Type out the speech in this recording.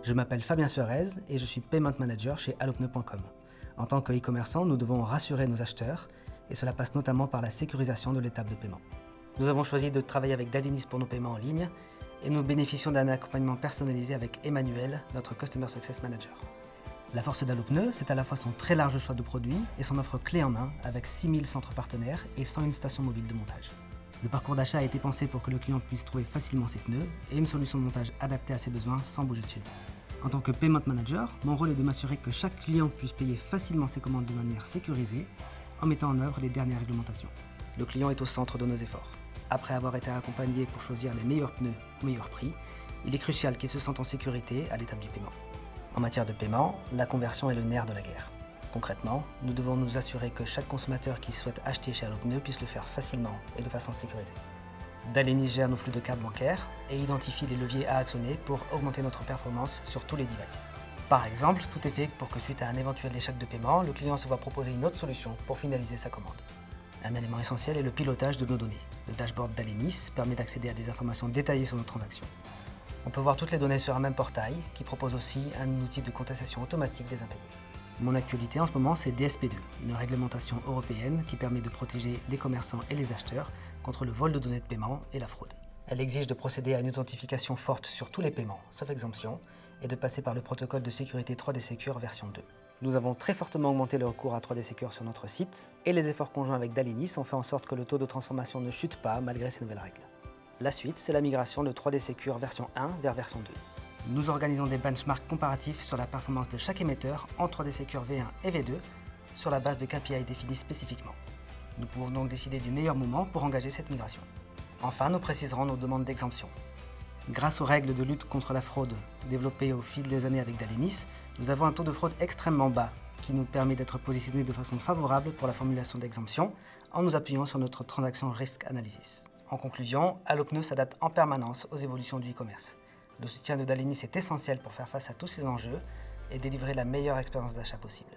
Je m'appelle Fabien Suarez et je suis Payment Manager chez Allopneu.com. En tant que e-commerçant, nous devons rassurer nos acheteurs et cela passe notamment par la sécurisation de l'étape de paiement. Nous avons choisi de travailler avec Dalenis pour nos paiements en ligne et nous bénéficions d'un accompagnement personnalisé avec Emmanuel, notre Customer Success Manager. La force d'Allopneu, c'est à la fois son très large choix de produits et son offre clé en main avec 6000 centres partenaires et 101 stations mobiles de montage. Le parcours d'achat a été pensé pour que le client puisse trouver facilement ses pneus et une solution de montage adaptée à ses besoins sans bouger de chez lui. En tant que Payment Manager, mon rôle est de m'assurer que chaque client puisse payer facilement ses commandes de manière sécurisée en mettant en œuvre les dernières réglementations. Le client est au centre de nos efforts. Après avoir été accompagné pour choisir les meilleurs pneus au meilleur prix, il est crucial qu'il se sente en sécurité à l'étape du paiement. En matière de paiement, la conversion est le nerf de la guerre. Concrètement, nous devons nous assurer que chaque consommateur qui souhaite acheter chez Allopneu puisse le faire facilement et de façon sécurisée. Dalenis gère nos flux de cartes bancaires et identifie les leviers à actionner pour augmenter notre performance sur tous les devices. Par exemple, tout est fait pour que suite à un éventuel échec de paiement, le client se voit proposer une autre solution pour finaliser sa commande. Un élément essentiel est le pilotage de nos données. Le dashboard Dalenis permet d'accéder à des informations détaillées sur nos transactions. On peut voir toutes les données sur un même portail qui propose aussi un outil de contestation automatique des impayés. Mon actualité en ce moment, c'est DSP2, une réglementation européenne qui permet de protéger les commerçants et les acheteurs contre le vol de données de paiement et la fraude. Elle exige de procéder à une authentification forte sur tous les paiements, sauf exemption, et de passer par le protocole de sécurité 3D Secure version 2. Nous avons très fortement augmenté le recours à 3D Secure sur notre site, et les efforts conjoints avec Dalenis ont fait en sorte que le taux de transformation ne chute pas malgré ces nouvelles règles. La suite, c'est la migration de 3D Secure version 1 vers version 2. Nous organisons des benchmarks comparatifs sur la performance de chaque émetteur en 3D Secure V1 et V2 sur la base de KPI définis spécifiquement. Nous pouvons donc décider du meilleur moment pour engager cette migration. Enfin, nous préciserons nos demandes d'exemption. Grâce aux règles de lutte contre la fraude développées au fil des années avec Dalenis, nous avons un taux de fraude extrêmement bas qui nous permet d'être positionnés de façon favorable pour la formulation d'exemption en nous appuyant sur notre Transaction Risk Analysis. En conclusion, Allopneu s'adapte en permanence aux évolutions du e-commerce. Le soutien de Dalenis est essentiel pour faire face à tous ces enjeux et délivrer la meilleure expérience d'achat possible.